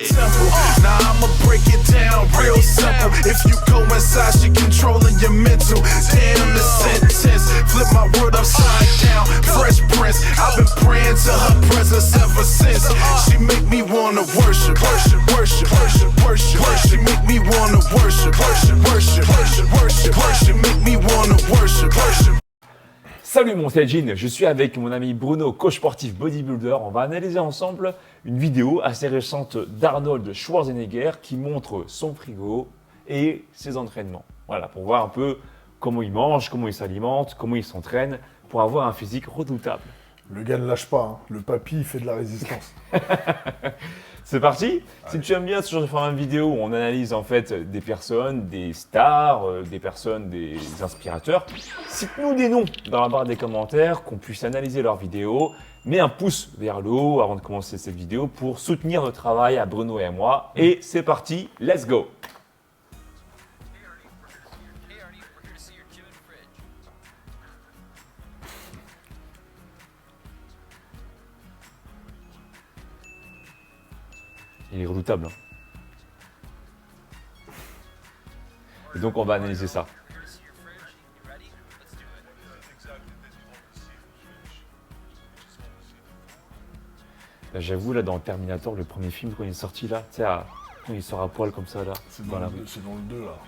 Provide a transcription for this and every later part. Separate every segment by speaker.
Speaker 1: temple. Now I'ma break it down real simple. If you go inside, she controlling your mental. Damn the sentence, flip my world upside down. Fresh Prince, I've been praying to her presence ever since. She make me wanna worship, worship, worship, worship, worship, worship. Make me wanna worship, worship, worship, worship, worship, worship. Make me wanna worship, worship.
Speaker 2: Salut mon c'est Jean, je suis avec mon ami Bruno, coach sportif bodybuilder. On va analyser ensemble une vidéo assez récente d'Arnold Schwarzenegger qui montre son frigo et ses entraînements. Voilà, pour voir un peu comment il mange, comment il s'alimente, comment il s'entraîne pour avoir un physique redoutable.
Speaker 3: Le gars ne lâche pas, hein. Le papy il fait de la résistance.
Speaker 2: C'est parti. Si tu aimes bien ce genre de format de vidéo où on analyse en fait des personnes, des stars, des personnes, des inspirateurs, cite-nous des noms dans la barre des commentaires, qu'on puisse analyser leurs vidéos. Mets un pouce vers le haut avant de commencer cette vidéo pour soutenir notre travail à Bruno et à moi. Et c'est parti, let's go. Il est redoutable. Et donc on va analyser ça. Là, j'avoue, là dans Terminator, le premier film, quand il est sorti là, tu sais, quand il sort à poil comme ça là.
Speaker 3: C'est dans, c'est dans le 2 là.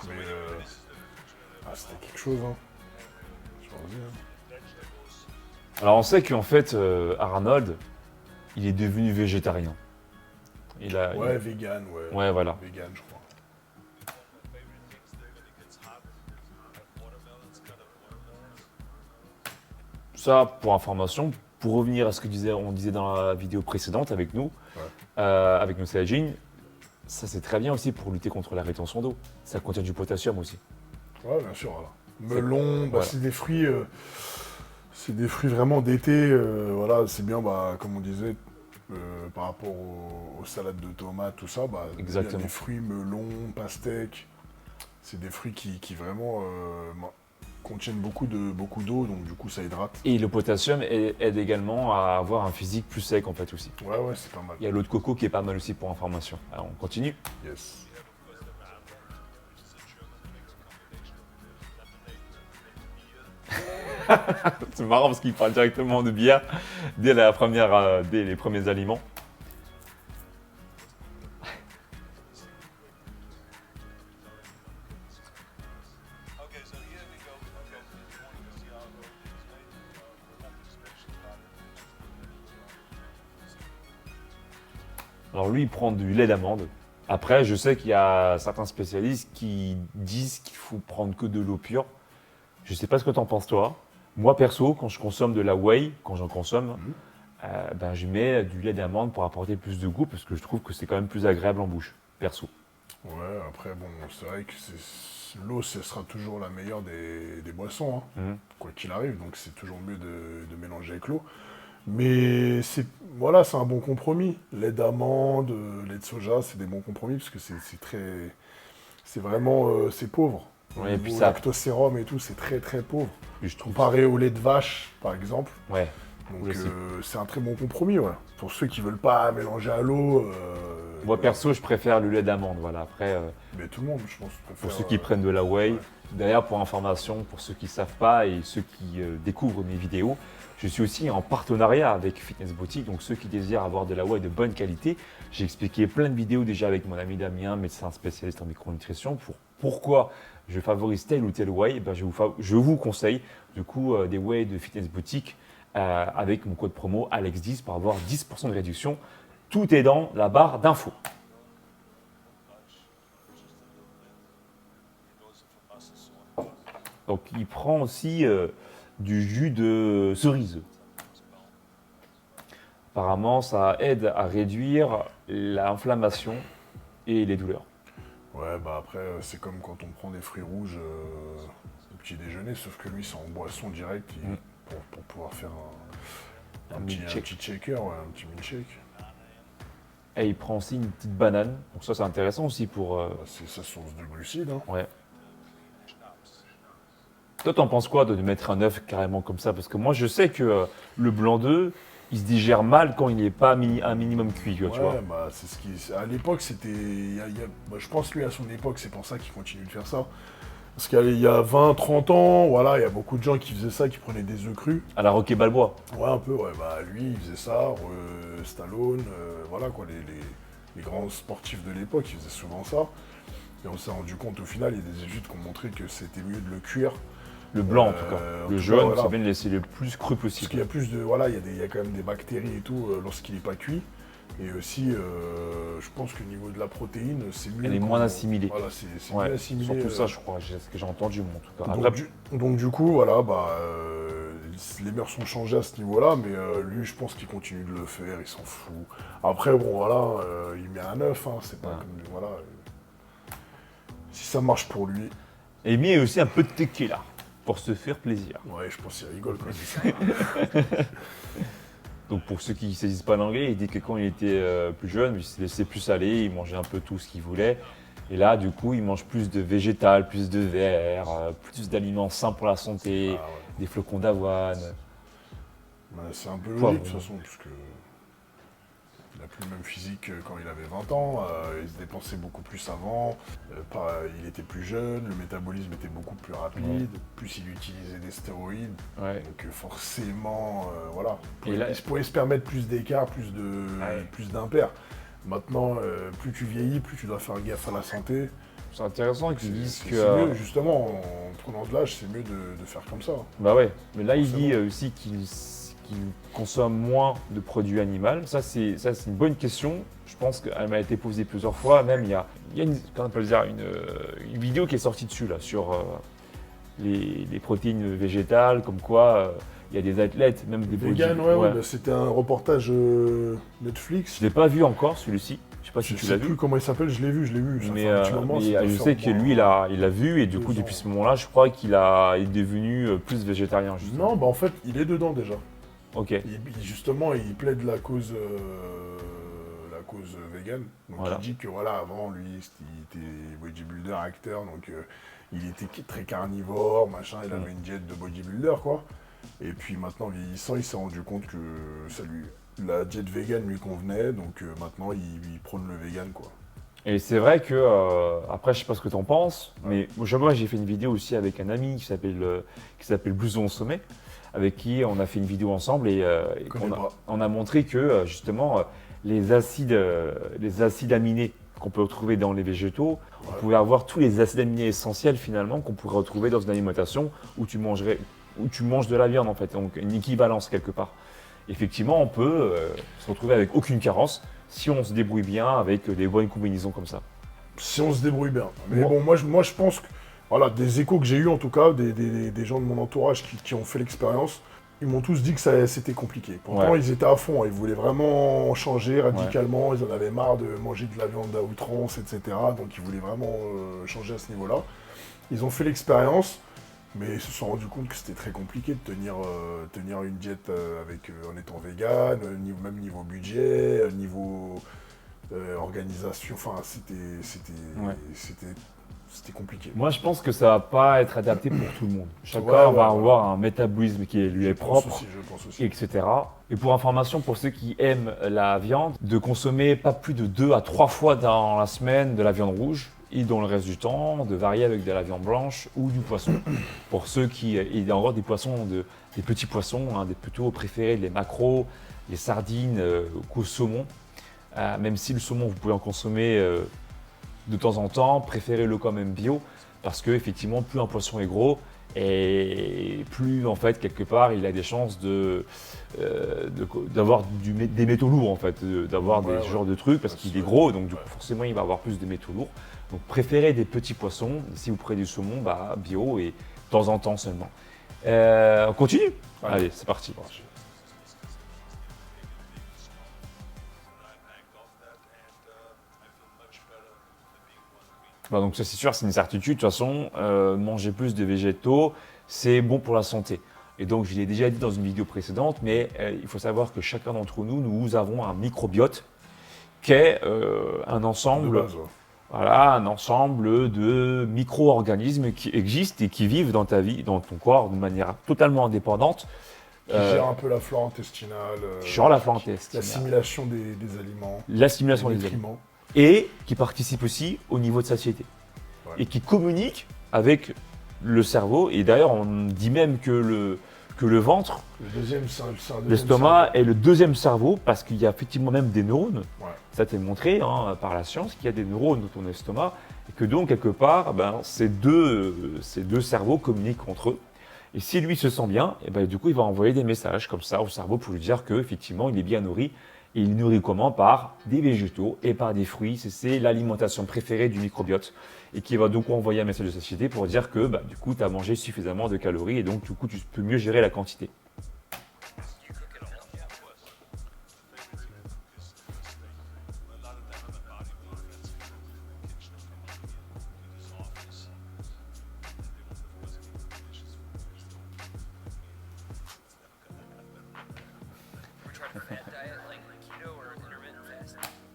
Speaker 3: Mais c'était quelque chose, hein. Je t'en dis, hein.
Speaker 2: Alors on sait qu'en fait, Arnold, il est devenu végétarien.
Speaker 3: Vegan, ouais.
Speaker 2: Ouais, voilà.
Speaker 3: Vegan, je crois.
Speaker 2: Ça, pour information, pour revenir à ce que on disait dans la vidéo précédente avec nous,
Speaker 3: Ouais.
Speaker 2: avec nos Saiyajin, ça c'est très bien aussi pour lutter contre la rétention d'eau. Ça contient du potassium aussi.
Speaker 3: Ouais, bien sûr, voilà. Melon,
Speaker 2: voilà.
Speaker 3: c'est des fruits vraiment d'été, voilà, c'est bien, comme on disait, par rapport aux salades de tomates, tout ça, il y a
Speaker 2: Exactement.
Speaker 3: des fruits, melons, pastèques, c'est des fruits qui vraiment contiennent beaucoup d'eau, donc du coup ça hydrate.
Speaker 2: Et le potassium aide également à avoir un physique plus sec en fait aussi.
Speaker 3: Ouais, c'est pas mal.
Speaker 2: Il y a l'eau de coco qui est pas mal aussi pour information. Alors on continue.
Speaker 3: Yes.
Speaker 2: C'est marrant parce qu'il parle directement de bière dès les premiers aliments. Alors lui, il prend du lait d'amande. Après, je sais qu'il y a certains spécialistes qui disent qu'il faut prendre que de l'eau pure. Je ne sais pas ce que tu en penses toi. Moi, perso, quand je consomme de la whey, quand j'en consomme, je mets du lait d'amande pour apporter plus de goût parce que je trouve que c'est quand même plus agréable en bouche, perso.
Speaker 3: Ouais, après, bon, c'est vrai que l'eau, ce sera toujours la meilleure des boissons, hein, quoi qu'il arrive, donc c'est toujours mieux de mélanger avec l'eau. Mais c'est un bon compromis. Lait d'amande, lait de soja, c'est des bons compromis parce que c'est vraiment pauvre.
Speaker 2: Ouais, et puis
Speaker 3: Au
Speaker 2: ça,
Speaker 3: lactosérum et tout, c'est très très pauvre.
Speaker 2: je trouve.
Speaker 3: Comparé au lait de vache, par exemple.
Speaker 2: Ouais.
Speaker 3: Donc
Speaker 2: Oui,
Speaker 3: c'est un très bon compromis, ouais. Pour ceux qui veulent pas mélanger à l'eau.
Speaker 2: Moi perso, je préfère le lait d'amande. Voilà. Après,
Speaker 3: Mais tout le monde, je pense, préfère.
Speaker 2: pour ceux qui prennent de la whey, d'ailleurs pour information, pour ceux qui ne savent pas et ceux qui découvrent mes vidéos, je suis aussi en partenariat avec Fitness Boutique. Donc ceux qui désirent avoir de la whey de bonne qualité, j'ai expliqué plein de vidéos déjà avec mon ami Damien, médecin spécialiste en micronutrition, pourquoi je favorise tel ou tel whey. Je vous conseille du coup des whey de Fitness Boutique avec mon code promo Alex10 pour avoir 10% de réduction. Tout est dans la barre d'infos. Donc il prend aussi du jus de cerise. Apparemment, ça aide à réduire l'inflammation et les douleurs.
Speaker 3: Ouais, après, c'est comme quand on prend des fruits rouges au petit déjeuner, sauf que lui, c'est en boisson directe pour pouvoir faire un petit shaker, un petit milkshake.
Speaker 2: Et il prend aussi une petite banane. Donc ça, c'est intéressant aussi pour...
Speaker 3: C'est sa source de glucides. Hein.
Speaker 2: Ouais. Toi, t'en penses quoi de mettre un œuf carrément comme ça? Parce que moi, je sais que le blanc d'œuf, il se digère mal quand il n'est pas un minimum cuit, tu vois.
Speaker 3: Ouais, bah, c'est ce qui. À l'époque, c'était. Bah, je pense, lui, à son époque, c'est pour ça qu'il continue de faire ça. Parce qu'il y a 20, 30 ans, voilà, il y a beaucoup de gens qui faisaient ça, qui prenaient des œufs crus.
Speaker 2: À la Rocky Balboa.
Speaker 3: Ouais, un peu, ouais. Bah, lui, il faisait ça, Stallone, voilà, quoi, les grands sportifs de l'époque, ils faisaient souvent ça. Et on s'est rendu compte, au final, il y a des études qui ont montré que c'était mieux de le cuire.
Speaker 2: Le blanc, en tout cas.
Speaker 3: En
Speaker 2: Le
Speaker 3: tout
Speaker 2: jaune,
Speaker 3: cas, voilà.
Speaker 2: c'est bien de laisser le plus cru
Speaker 3: Parce
Speaker 2: possible.
Speaker 3: qu'il y a plus de. Voilà, il y a quand même des bactéries et tout lorsqu'il n'est pas cuit. Et aussi, je pense qu'au niveau de la protéine, c'est mieux.
Speaker 2: Elle est moins assimilée.
Speaker 3: Voilà, c'est
Speaker 2: Ouais,
Speaker 3: mieux assimilé.
Speaker 2: surtout ça, je crois, c'est ce que j'ai entendu, moi, en tout cas.
Speaker 3: Donc,
Speaker 2: Après,
Speaker 3: donc du coup, voilà, bah, les mœurs sont changées à ce niveau-là, mais lui, je pense qu'il continue de le faire, il s'en fout. Après, bon, voilà, il met un œuf, hein, c'est pas
Speaker 2: Ouais.
Speaker 3: comme. Voilà. Si ça marche pour lui,
Speaker 2: et mis aussi un peu de tequila pour se faire plaisir.
Speaker 3: ouais, je pense qu'il rigole quand il dit ça.
Speaker 2: Donc pour ceux qui ne saisissent pas l'anglais, il dit que quand il était plus jeune, il se laissait plus aller, il mangeait un peu tout ce qu'il voulait. Et là, du coup, il mange plus de végétal, plus de verre, plus d'aliments sains pour la santé,
Speaker 3: Ah, ouais.
Speaker 2: des flocons d'avoine.
Speaker 3: Bah, c'est un peu
Speaker 2: Poivron.
Speaker 3: logique de toute façon, puisque il n'a plus le même physique que quand il avait 20 ans, il se dépensait beaucoup plus avant, il était plus jeune, le métabolisme était beaucoup plus rapide, plus il utilisait des stéroïdes,
Speaker 2: Ouais.
Speaker 3: donc forcément, voilà,
Speaker 2: Et là-
Speaker 3: il pouvait se permettre plus d'écart,
Speaker 2: Ouais.
Speaker 3: plus d'impair. Maintenant, plus tu vieillis, plus tu dois faire gaffe à la santé.
Speaker 2: C'est intéressant qu'ils disent
Speaker 3: C'est
Speaker 2: que...
Speaker 3: mieux, justement, en prenant de l'âge, c'est mieux de faire comme ça.
Speaker 2: Bah ouais, mais là il
Speaker 3: Forcément.
Speaker 2: dit aussi qu'il consomme moins de produits animaux. Ça c'est une bonne question. Je pense qu'elle m'a été posée plusieurs fois. Même il y a une, comment on peut dire, une vidéo qui est sortie dessus là sur les protéines végétales, comme quoi il y a des athlètes, même des
Speaker 3: Vegan,
Speaker 2: body-
Speaker 3: ouais, bah, c'était un reportage Netflix.
Speaker 2: Je l'ai pas vu encore celui-ci. Je sais pas si
Speaker 3: Je
Speaker 2: tu
Speaker 3: sais
Speaker 2: l'as
Speaker 3: plus
Speaker 2: vu.
Speaker 3: comment il s'appelle, je l'ai vu. Ça
Speaker 2: Mais,
Speaker 3: fait un petit moment,
Speaker 2: mais,
Speaker 3: ça doit
Speaker 2: je
Speaker 3: faire
Speaker 2: sais que
Speaker 3: au moins
Speaker 2: lui, il l'a vu et du
Speaker 3: 2
Speaker 2: coup,
Speaker 3: ans.
Speaker 2: depuis ce moment-là, je crois qu'il est devenu plus végétarien, justement.
Speaker 3: Non, bah en fait, il est dedans déjà.
Speaker 2: Ok.
Speaker 3: Justement, il plaide la cause vegan. Donc
Speaker 2: Voilà.
Speaker 3: il dit que voilà, avant, lui, il était bodybuilder, acteur, donc il était très carnivore, machin, il avait une diète de bodybuilder, quoi. Et puis maintenant, vieillissant, il s'est rendu compte que la diète vegan lui convenait, donc maintenant, il prône le vegan, quoi.
Speaker 2: Et c'est vrai que, après, je sais pas ce que tu en penses, mais moi, j'ai fait une vidéo aussi avec un ami qui s'appelle Blouson au sommet, avec qui on a fait une vidéo ensemble et
Speaker 3: connais pas.
Speaker 2: on a montré que, justement, les acides aminés qu'on peut retrouver dans les végétaux, on pouvait avoir tous les acides aminés essentiels, finalement, qu'on pourrait retrouver dans une alimentation où tu manges de la viande, en fait, donc une équivalence quelque part. Effectivement, on peut se retrouver avec aucune carence si on se débrouille bien avec des bonnes combinaisons comme ça.
Speaker 3: Si on se débrouille bien. Mais
Speaker 2: Moi-
Speaker 3: bon, moi je pense que, voilà, des échos que j'ai eu en tout cas, des gens de mon entourage qui ont fait l'expérience, ils m'ont tous dit que c'était compliqué. Pourtant,
Speaker 2: Ouais.
Speaker 3: ils étaient à fond, ils voulaient vraiment changer radicalement, ils en avaient marre de manger de la viande à outrance, etc. Donc ils voulaient vraiment changer à ce niveau-là. Ils ont fait l'expérience, mais ils se sont rendus compte que c'était très compliqué de tenir une diète en étant vegan, même niveau budget, niveau organisation, enfin c'était compliqué.
Speaker 2: Moi, je pense que ça va pas être adapté pour tout le monde. Chacun
Speaker 3: Ouais,
Speaker 2: va
Speaker 3: ouais.
Speaker 2: avoir un métabolisme qui lui est propre,
Speaker 3: Je pense aussi.
Speaker 2: etc. Et pour information, pour ceux qui aiment la viande, de consommer pas plus de 2 à 3 fois dans la semaine de la viande rouge et dans le reste du temps, de varier avec de la viande blanche ou du poisson. Pour ceux qui... Il y a encore des poissons, des petits poissons, hein, des plutôt préférés, les maquereaux, les sardines, qu'au saumon. Même si le saumon, vous pouvez en consommer de temps en temps, préférez-le quand même bio, parce que effectivement, plus un poisson est gros, et plus en fait quelque part il a des chances d'avoir des métaux lourds en fait, d'avoir
Speaker 3: Ouais,
Speaker 2: des genres de trucs parce qu'il est gros, donc du coup forcément il va avoir plus de métaux lourds. Donc préférez des petits poissons. Si vous prenez du saumon, bah bio et de temps en temps seulement. On continue. Allez, c'est parti. Bah, donc ça c'est sûr, c'est une certitude. De toute façon, manger plus de végétaux, c'est bon pour la santé. Et donc je l'ai déjà dit dans une vidéo précédente, mais il faut savoir que chacun d'entre nous, nous avons un microbiote qui est un ensemble,
Speaker 3: De base, ouais.
Speaker 2: voilà, un ensemble de micro-organismes qui existent et qui vivent dans ta vie, dans ton corps, de manière totalement indépendante
Speaker 3: Qui gère un peu la flore intestinale.
Speaker 2: Sur la flore intestinale.
Speaker 3: L'assimilation des aliments.
Speaker 2: L'assimilation des aliments. Et qui participe aussi au niveau de satiété.
Speaker 3: Ouais.
Speaker 2: Et qui communique avec le cerveau. Et d'ailleurs, on dit même que le ventre, l'estomac est le deuxième cerveau parce qu'il y a effectivement même des neurones.
Speaker 3: Ouais.
Speaker 2: Ça a été montré par la science qu'il y a des neurones dans ton estomac et que donc quelque part, ces deux cerveaux communiquent entre eux. Et si lui se sent bien, et du coup, il va envoyer des messages comme ça au cerveau pour lui dire qu'effectivement, il est bien nourri. Et il est nourri comment? Par des végétaux et par des fruits. C'est l'alimentation préférée du microbiote. Et qui va donc envoyer un message de satiété pour dire que du coup, tu as mangé suffisamment de calories et donc du coup, tu peux mieux gérer la quantité.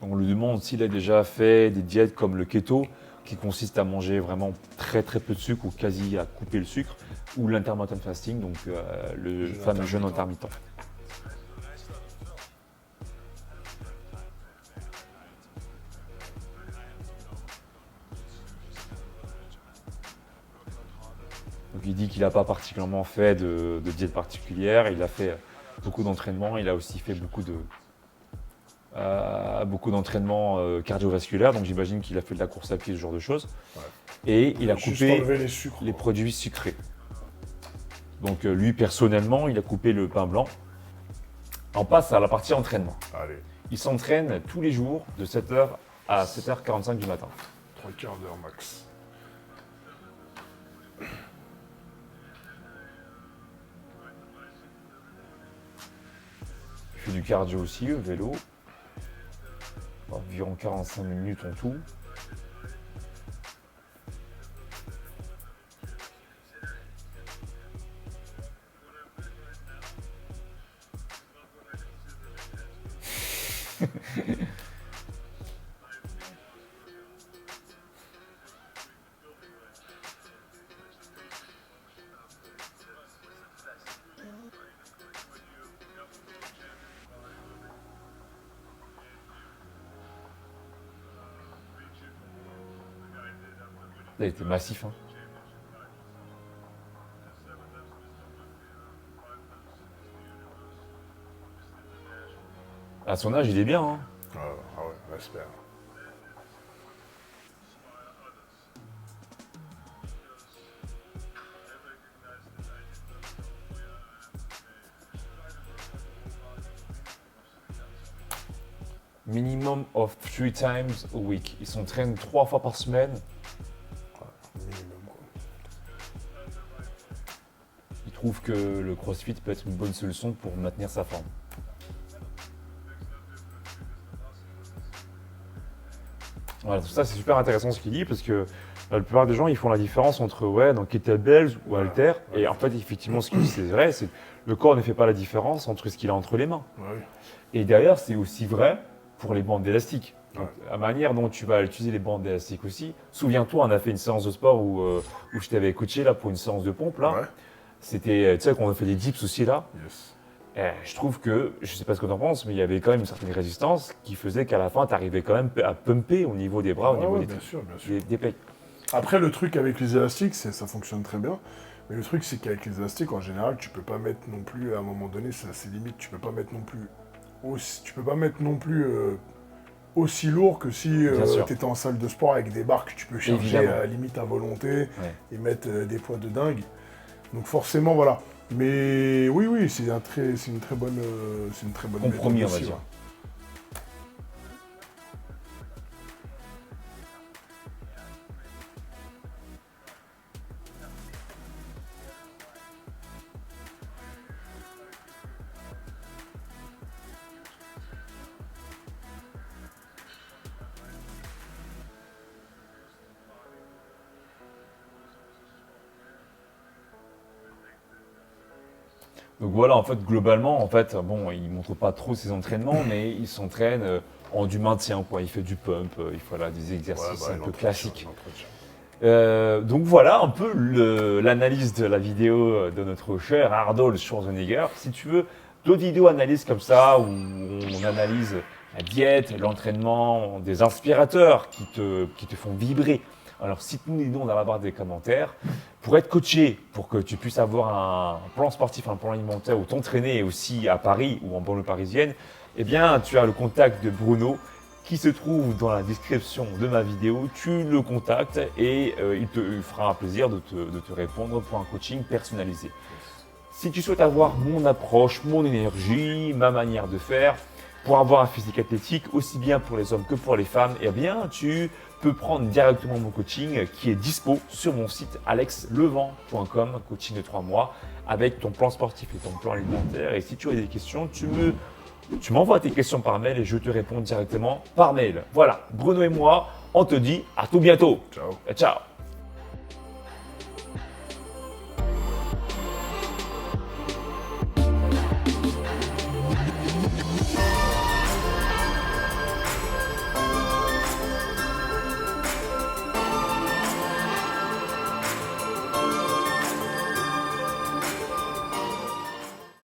Speaker 2: On lui demande s'il a déjà fait des diètes comme le keto, qui consiste à manger vraiment très très peu de sucre ou quasi à couper le sucre, ou l'intermittent fasting, donc le fameux jeûne intermittent. Donc il dit qu'il n'a pas particulièrement fait de diète particulière, il a fait beaucoup d'entraînement, il a aussi fait beaucoup d'entraînement cardiovasculaire, donc j'imagine qu'il a fait de la course à pied, ce genre de choses. Ouais. Et il a coupé les produits sucrés. Donc lui, personnellement, il a coupé le pain blanc. On passe à la partie entraînement.
Speaker 3: Allez.
Speaker 2: Il s'entraîne tous les jours de 7h à 7h45 du matin.
Speaker 3: 3 quarts d'heure max.
Speaker 2: Il fait du cardio aussi, le vélo. Environ 45 minutes en tout. Là, il était massif. Hein. À son âge, il est bien. Hein.
Speaker 3: Ah ouais, respect.
Speaker 2: Minimum of 3 times a week. Il s'entraîne 3 fois par semaine.
Speaker 3: Minimum, quoi.
Speaker 2: Il trouve que le CrossFit peut être une bonne solution pour maintenir sa forme. Voilà, tout ça c'est super intéressant ce qu'il dit parce que la plupart des gens ils font la différence entre donc kettlebells ou halter et en fait effectivement ce qu'il dit c'est vrai, c'est le corps ne fait pas la différence entre ce qu'il a entre les mains.
Speaker 3: Ouais.
Speaker 2: Et d'ailleurs c'est aussi vrai pour les bandes élastiques. Donc, la manière dont tu vas utiliser les bandes élastiques aussi. Souviens-toi, on a fait une séance de sport où je t'avais coaché là pour une séance de pompe là.
Speaker 3: Ouais.
Speaker 2: C'était, tu sais, qu'on a fait des dips aussi là.
Speaker 3: Yes.
Speaker 2: Je trouve que, je sais pas ce que tu en penses, mais il y avait quand même une certaine résistance qui faisait qu'à la fin, tu arrivais quand même à pumper au niveau des bras, au niveau
Speaker 3: bien sûr.
Speaker 2: des pecs.
Speaker 3: Après, le truc avec les élastiques, ça fonctionne très bien. Mais le truc, c'est qu'avec les élastiques, en général, tu peux pas mettre non plus, à un moment donné, c'est assez limite, tu peux pas mettre non plus aussi lourd que si tu étais en salle de sport avec des barres que tu peux charger à limite à volonté et mettre des poids de dingue. Donc forcément, voilà. Mais oui, c'est une très bonne
Speaker 2: compromis,
Speaker 3: méthode
Speaker 2: on va
Speaker 3: aussi,
Speaker 2: dire.
Speaker 3: ouais.
Speaker 2: Donc voilà, en fait, globalement, bon, il montre pas trop ses entraînements, mais il s'entraîne en du maintien, quoi. Il fait du pump, il fait des exercices un peu classiques. Donc voilà un peu l'analyse de la vidéo de notre cher Arnold Schwarzenegger. Si tu veux d'autres vidéos analyses comme ça, où on analyse la diète, l'entraînement, des inspirateurs qui te font vibrer, alors cite-nous les noms dans la barre des commentaires. Pour être coaché, pour que tu puisses avoir un plan sportif, un plan alimentaire ou t'entraîner aussi à Paris ou en banlieue parisienne, eh bien tu as le contact de Bruno qui se trouve dans la description de ma vidéo. Tu le contactes et il te fera un plaisir de te répondre pour un coaching personnalisé. Si tu souhaites avoir mon approche, mon énergie, ma manière de faire, pour avoir un physique athlétique, aussi bien pour les hommes que pour les femmes, eh bien, tu peux prendre directement mon coaching qui est dispo sur mon site alexlevent.com, coaching de 3 mois, avec ton plan sportif et ton plan alimentaire. Et si tu as des questions, tu m'envoies tes questions par mail et je te réponds directement par mail. Voilà, Bruno et moi, on te dit à tout bientôt.
Speaker 3: Ciao.
Speaker 2: Ciao.